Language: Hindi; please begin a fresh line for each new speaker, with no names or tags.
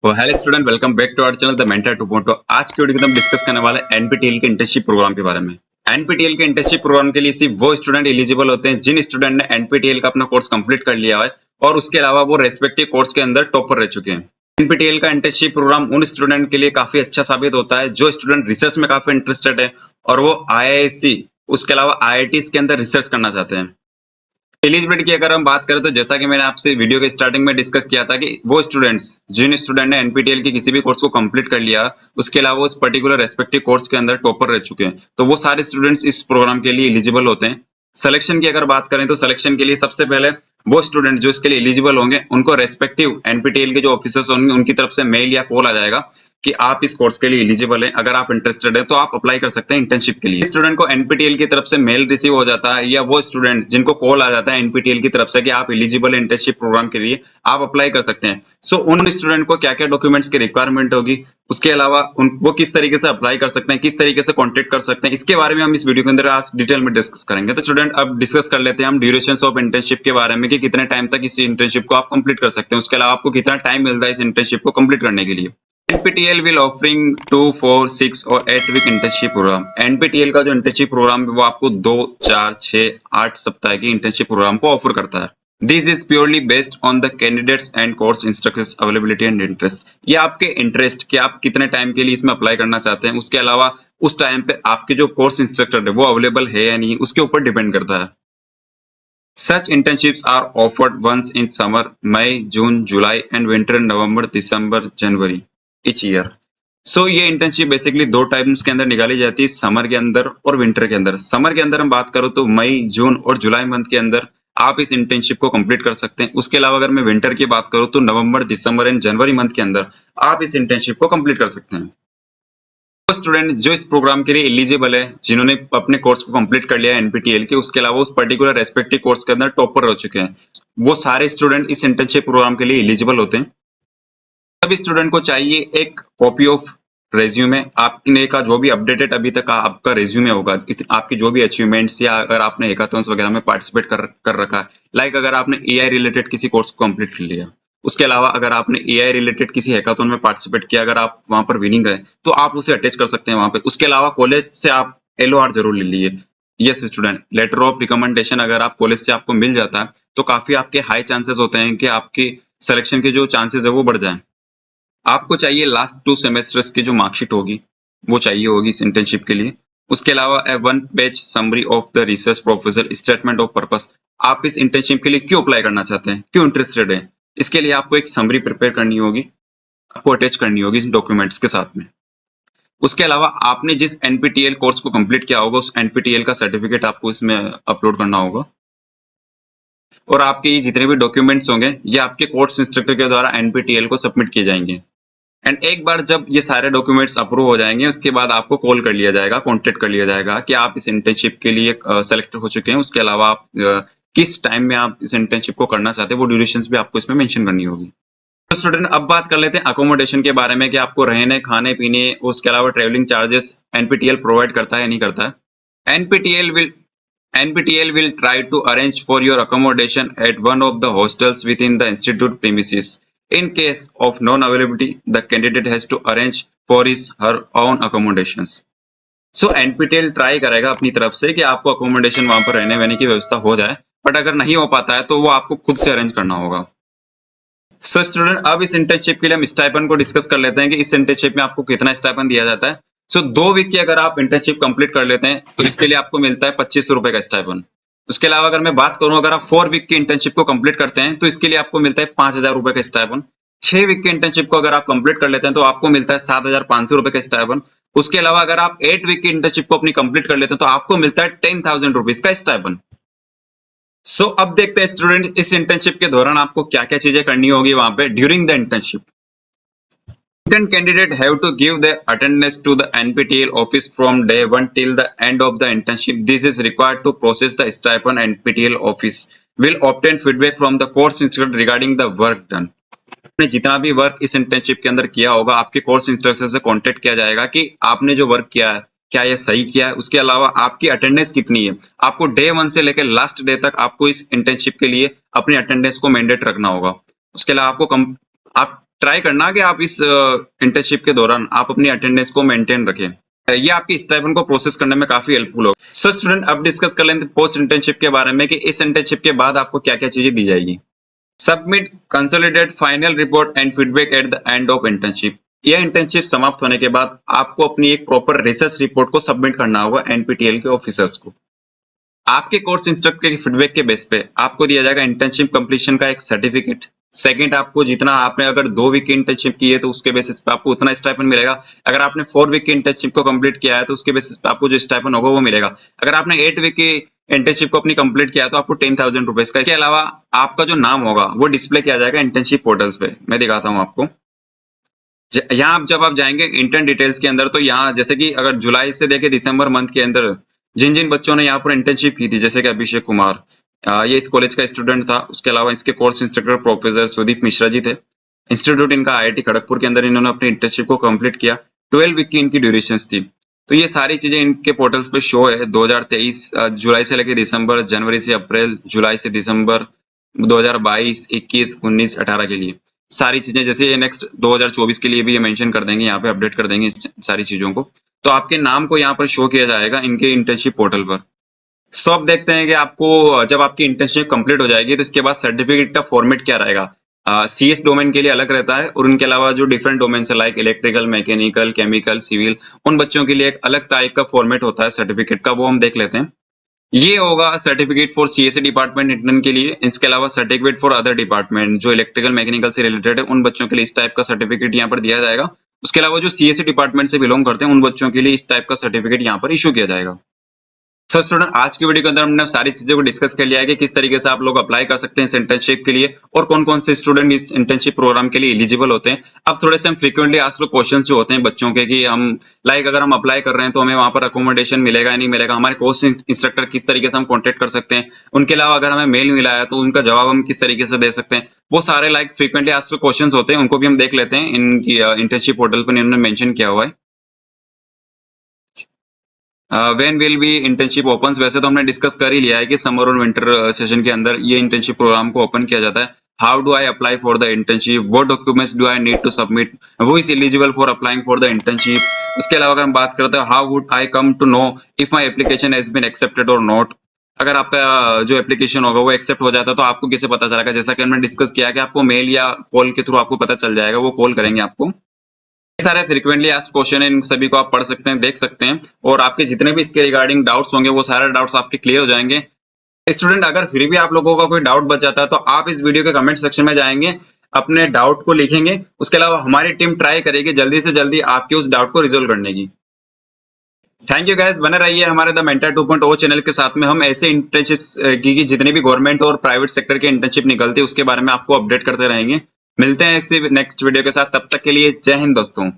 तो hello student, welcome back to our channel the mentor 2.0। आज की वीडियो में हम डिस्कस करने वाले एनपीटीईएल के इंटर्नशिप प्रोग्राम के बारे में। एनपीटीईएल के इंटर्नशिप प्रोग्राम के लिए सिर्फ वो स्टूडेंट एलिजिबल होते हैं जिन स्टूडेंट ने एनपीटीईएल का अपना कोर्स कंप्लीट कर लिया है और उसके अलावा वो रेस्पेक्टिव कोर्स के अंदर टॉपर रह चुके हैं। एनपीटीईएल का इंटर्नशिप प्रोग्राम उन स्टूडेंट के लिए काफी अच्छा साबित होता है जो स्टूडेंट रिसर्च में काफी इंटरेस्टेड है और वो आईआईएससी उसके अलावा आईआईटीज के अंदर रिसर्च करना चाहते हैं। एलिजिबिलिटी की अगर हम बात करें तो जैसा कि मैंने आपसे वीडियो के स्टार्टिंग में डिस्कस किया था कि वो स्टूडेंट्स जिन स्टूडेंट ने एनपीटीईएल के किसी भी कोर्स को कंप्लीट कर लिया, उसके अलावा उस पर्टिकुलर रेस्पेक्टिव कोर्स के अंदर टॉपर रह चुके हैं, तो वो सारे स्टूडेंट्स इस प्रोग्राम के लिए एलिजिबल होते हैं। सिलेक्शन की अगर बात करें तो सिलेक्शन के लिए सबसे पहले वो स्टूडेंट जो इसके लिए एलिजिबल होंगे उनको रेस्पेक्टिव एनपीटीईएल के जो ऑफिसर्स होंगे उनकी तरफ से मेल या कॉल आ जाएगा कि आप इस कोर्स के लिए एलिजिबल हैं। अगर आप इंटरेस्टेड हैं तो आप अप्लाई कर सकते हैं इंटर्नशिप के लिए। स्टूडेंट को एनपीटीईएल की तरफ से मेल रिसीव हो जाता है या वो स्टूडेंट जिनको कॉल आ जाता है एनपीटीईएल की तरफ से कि आप एलिजिबल हैं इंटर्नशिप प्रोग्राम के लिए, आप अप्लाई कर सकते हैं। सो उन स्टूडेंट को क्या-क्या डॉक्यूमेंट्स की रिक्वायरमेंट होगी, उसके अलावा वो किस तरीके से अप्लाई कर सकते हैं, किस तरीके से कॉन्टेक्ट कर सकते हैं, इसके बारे में हम इस वीडियो के अंदर आज डिटेल में डिस्कस करेंगे। तो स्टूडेंट अब डिस्कस कर लेते हैं हम ड्यूरेशन ऑफ इंटर्नशिप के बारे में कि कितने टाइम तक इस इंटर्नशिप को आप कंप्लीट कर सकते हैं, उसके अलावा आपको कितना टाइम मिलता है इस इंटर्नशिप को कंप्लीट करने के लिए। एनपीटीईएल विल ऑफरिंग 2, 4, 6 और 8 वीक इंटर्नशिप प्रोग्राम। एनपीटीईएल का जो इंटर्नशिप प्रोग्राम है वो आपको 2, 4, 6, 8 सप्ताह की इंटर्नशिप प्रोग्राम को ऑफर करता है। This is purely based on the candidates and course instructors availability and interest. ये आपके इंटरेस्ट कि आप कितने टाइम के लिए इसमें अप्लाई करना चाहते हैं, उसके अलावा उस टाइम पे आपके जो कोर्स इंस्ट्रक्टर है वो अवेलेबल है या नहीं, उसके ऊपर डिपेंड करता है। Such internships are offered once in summer, May, June, July, and winter, November, December, January each year. सो ये इंटर्नशिप बेसिकली दो टाइम्स के अंदर निकाली जाती है, समर के अंदर और विंटर के अंदर। समर के अंदर हम बात करो तो मई, जून और जुलाई मंथ के अंदर आप इस इंटर्नशिप को कंप्लीट कर सकते हैं। उसके अलावा अगर मैं विंटर की बात करूँ तो नवंबर, दिसंबर एंड जनवरी मंथ के अंदर आप इस इंटर्नशिप को कंप्लीट कर सकते हैं। वो स्टूडेंट जो इस प्रोग्राम के लिए एलिजिबल है, जिन्होंने अपने कोर्स को कंप्लीट कर लिया है एनपीटीईएल के, उसके अलावा उस पर्टिकुलर रेस्पेक्टिव कोर्स के अंदर टॉपर रह चुके हैं, वो सारे स्टूडेंट इस इंटर्नशिप प्रोग्राम के लिए एलिजिबल होते हैं। सभी स्टूडेंट को चाहिए एक कॉपी ऑफ रेज्यूमे। आपने का जो भी अपडेटेड अभी तक आपका रेज्यूमे होगा, आपकी जो भी अचीवमेंट्स या अगर आपने हैकाथॉन्स वगैरह में पार्टिसिपेट कर रखा है, लाइक अगर आपने एआई रिलेटेड किसी कोर्स को कंप्लीट कर लिया, उसके अलावा अगर आपने एआई रिलेटेड किसी हैकाथॉन में पार्टिसिपेट किया, अगर आप वहां पर विनिंग है तो आप उसे अटैच कर सकते हैं वहां पे। उसके अलावा कॉलेज से आप एलओआर जरूर ले लीजिए। Yes student, letter of recommendation अगर आप कॉलेज से आपको मिल जाता है तो काफी आपके हाई चांसेस होते हैं कि आपकी सिलेक्शन के जो चांसेस है वो बढ़ जाए। आपको चाहिए लास्ट 2 सेमेस्टर्स की जो मार्कशीट होगी वो चाहिए होगी इस इंटर्नशिप के लिए। उसके अलावा ए 1 page summary of the research professor statement of purpose. आप इस इंटर्नशिप के लिए क्यों अप्लाई करना चाहते हैं, क्यों इंटरेस्टेड है, इसके लिए आपको एक समरी प्रिपेयर करनी होगी, आपको अटैच करनी होगी इस डॉक्यूमेंट्स के साथ में। उसके अलावा आपने जिस एनपीटीईएल कोर्स को कंप्लीट किया होगा उस एनपीटीईएल का सर्टिफिकेट आपको इसमें अपलोड करना होगा और आपके ये जितने भी डॉक्यूमेंट्स होंगे ये आपके कोर्स इंस्ट्रक्टर के द्वारा एनपीटीईएल को सबमिट किए जाएंगे। एंड एक बार जब ये सारे डॉक्यूमेंट्स अप्रूव हो जाएंगे उसके बाद आपको कॉल कर लिया जाएगा, कांटेक्ट कर लिया जाएगा कि आप इस इंटर्नशिप के लिए सेलेक्ट हो चुके हैं। उसके अलावा आप किस टाइम में आप इस इंटर्नशिप को करना चाहते हैं वो ड्यूरेशंस भी आपको इसमें मेंशन करनी होगी। तो स्टूडेंट अब बात कर लेते हैं अकोमोडेशन के बारे में कि आपको रहने, खाने पीने, उसके अलावा ट्रेवलिंग चार्जेस एनपीटीईएल प्रोवाइड करता है या नहीं करता है। NPTEL will NPTEL will try to arrange for your accommodation at one of the hostels within the institute premises. In case of non-availability, the candidate has to arrange for his her own accommodations. So NPTEL try करेगा अपनी तरफ से कि आपको अकोमोडेशन वहां पर रहने वहने की व्यवस्था हो जाए, बट अगर नहीं हो पाता है तो वो आपको खुद से अरेंज करना होगा। सो स्टूडेंट अब इस इंटर्नशिप के लिए हम स्टाइपेंड को डिस्कस कर लेते हैं कि इस इंटर्नशिप में आपको कितना स्टाइपेंड दिया जाता है। सो 2 वीक की अगर आप इंटर्नशिप कंप्लीट कर लेते हैं तो इसके लिए आपको मिलता है 2500 रुपए का स्टाइपेंड। उसके अलावा अगर मैं बात करूं अगर आप 4 वीक की इंटर्नशिप को कंप्लीट करते हैं तो इसके लिए आपको मिलता है 5000 रुपए का स्टाइपेंड। 6 वीक की इंटर्नशिप को अगर आप कंप्लीट कर लेते हैं तो आपको मिलता है 7500 रुपए का स्टाइपेंड। उसके अलावा अगर आप 8 वीक की इंटर्नशिप को अपनी कंप्लीट कर लेते हैं तो आपको मिलता है 10,000 रुपीज का स्टाइपेंड। सो अब देखते हैं स्टूडेंट इस इंटर्नशिप के दौरान आपको क्या क्या चीजें करनी होगी वहां पे during the internship. Intern candidate have to give their attendance to the NPTEL office from day 1 till the end of the internship. This is required to process the stipend. NPTEL office will obtain feedback from the course instructor regarding the work done. आपने जितना भी वर्क इस इंटर्नशिप के अंदर किया होगा आपके कोर्स इंस्ट्रक्टर से कांटेक्ट किया जाएगा कि आपने जो वर्क किया है क्या ये सही किया है। उसके अलावा आपकी अटेंडेंस कितनी है, आपको डे 1 से लेकर लास्ट डे तक आपको इस इंटर्नशिप के लिए अपनी अटेंडेंस को मैंडेट रखना होगा। उसके अलावा आप ट्राई करना कि आप इस इंटर्नशिप के दौरान आप अपनी अटेंडेंस को मेंटेन रखें। ये आपकी स्टाइपेंड को प्रोसेस करने में काफी हेल्पफुल होगा। सो स्टूडेंट, अब डिस्कस कर लेंगे पोस्ट इंटर्नशिप के बारे में कि इस इंटर्नशिप के बाद आपको क्या-क्या चीजें दी जाएगी। Submit consolidated final report and feedback at the end of internship. यह इंटर्नशिप समाप्त होने के बाद आपको अपनी एक प्रॉपर रिसर्च रिपोर्ट को सबमिट करना होगा एनपीटीईएल के ऑफिसर्स को। आपके कोर्स इंस्ट्रक्टर के फीडबैक के बेस पे आपको दिया जाएगा इंटर्नशिप कंप्लीशन का एक सर्टिफिकेट। सेकंड, आपको जितना आपने अगर 2 वीक की इंटर्नशिप की है तो उसके बेसिस पे आपको उतना स्टाइपेंड मिलेगा। अगर आपने 4 वीक की इंटर्नशिप को कंप्लीट किया है तो उसके बेसिस पे आपको जो स्टाइपेंड होगा वो मिलेगा। अगर आपने 8 वीक की इंटर्नशिप को अपनी कंप्लीट किया है तो आपको 10,000 रुपीज का। इसके अलावा आपका जो नाम होगा वो डिस्प्ले किया जाएगा इंटर्नशिप पोर्टल्स पे। मैं दिखाता हूँ आपको। यहाँ जब आप जाएंगे इंटर्न डिटेल्स के अंदर तो यहाँ जैसे कि अगर जुलाई से लेके दिसंबर मंथ के अंदर जिन जिन बच्चों ने यहाँ पर इंटर्नशिप की थी, जैसे कि अभिषेक कुमार, ये इस कॉलेज का स्टूडेंट था। उसके अलावा इसके course instructor professor Sudeep Mishra ji थे। इंस्टीट्यूट इनका आईआईटी खड़गपुर के अंदर इन्होंने अपनी इंटर्नशिप को कंप्लीट किया। 12 वीक की इनकी ड्यूरेशन थी। तो ये सारी चीजें इनके पोर्टल्स पे शो है। 2023 जुलाई से लेकर दिसंबर, जनवरी से अप्रैल, जुलाई से दिसंबर 2022, 21, 19, 18 के लिए सारी चीजें, जैसे नेक्स्ट 2024 के लिए भी ये मेंशन कर देंगे, यहाँ पे अपडेट कर देंगे इस सारी चीजों को। तो आपके नाम को यहाँ पर शो किया जाएगा इनके इंटर्नशिप पोर्टल पर। सो अब देखते हैं कि आपको जब आपकी इंटर्नशिप कंप्लीट हो जाएगी तो इसके बाद सर्टिफिकेट का फॉर्मेट क्या रहेगा। सीएस डोमेन के लिए अलग रहता है और उनके अलावा जो डिफरेंट डोमेन है like electrical, mechanical, chemical, civil, उन बच्चों के लिए एक अलग टाइप का फॉर्मेट होता है सर्टिफिकेट का, वो हम देख लेते हैं। ये होगा certificate for CSE department intern के लिए। इसके अलावा सर्टिफिकेट फॉर अदर डिपार्टमेंट जो इलेक्ट्रिकल मैकेनिकल से रिलेटेड है उन बच्चों के लिए इस टाइप का सर्टिफिकेट यहाँ पर दिया जाएगा। उसके अलावा जो सीएसई डिपार्टमेंट से बिलोंग करते हैं उन बच्चों के लिए इस टाइप का सर्टिफिकेट यहाँ पर इशू किया जाएगा। सर स्टूडेंट, आज की वीडियो के अंदर हमने सारी चीजों को डिस्कस कर लिया है कि किस तरीके से आप लोग अप्लाई कर सकते हैं इस इंटर्नशिप के लिए और कौन कौन से स्टूडेंट इस इंटर्नशिप प्रोग्राम के लिए एलिजिबल होते हैं। अब थोड़े से हम फ्रीक्वेंटली आस्क्ड क्वेश्चंस जो होते हैं बच्चों के कि हम लाइक अगर हम अप्लाई कर रहे हैं तो हमें वहां पर अकोमोडेशन मिलेगा या नहीं मिलेगा, हमारे कोर्स इंस्ट्रक्टर किस तरीके से हम कॉन्टेक्ट कर सकते हैं, उनके अलावा अगर हमें मेल मिला है तो उनका जवाब हम किस तरीके से दे सकते हैं, वो सारे लाइक फ्रीक्वेंटली आस्क्ड क्वेश्चंस होते हैं, उनको भी हम देख लेते हैं। इनकी इंटर्नशिप पोर्टल पर इन्होंने मेंशन किया हुआ है when will be internship opens. वैसे तो हमने डिस्कस कर ही लिया है कि समर और विंटर सेशन के अंदर ये इंटर्नशिप प्रोग्राम को ओपन किया जाता है। How do I apply for the internship, what documents do I need to submit, who is eligible for applying for the internship. उसके अलावा अगर हम बात करते हैं how would I come to know if my application has been accepted और नॉट, अगर आपका जो एप्लीकेशन होगा वो एक्सेप्ट हो जाता है तो आपको कैसे पता चलेगा। जैसा कि हमने डिस्कस किया कि आपको मेल या कॉल के थ्रू आपको पता चल जाएगा, वो कॉल करेंगे आपको। सारे फ्रीक्वेंटली आस्क्ड क्वेश्चन है, इन सभी को आप पढ़ सकते हैं, देख सकते हैं और आपके जितने भी इसके रिगार्डिंग डाउट्स होंगे वो सारे डाउट्स आपके क्लियर हो जाएंगे। स्टूडेंट, अगर फिर भी आप लोगों का कोई डाउट बच जाता है तो आप इस वीडियो के कमेंट सेक्शन में जाएंगे, अपने डाउट को लिखेंगे। उसके अलावा हमारी टीम ट्राई करेगी जल्दी से जल्दी आपके उस डाउट को रिजोल्व करने की। थैंक यू गाइस, बने रहिए हमारे द मेंटर 2.0 चैनल के साथ में। हम ऐसे इंटर्नशिप्स की जितनी भी गवर्नमेंट और प्राइवेट सेक्टर के इंटर्नशिप निकलती है उसके बारे में आपको अपडेट करते रहेंगे। मिलते हैं नेक्स्ट वीडियो के साथ, तब तक के लिए जय हिंद दोस्तों।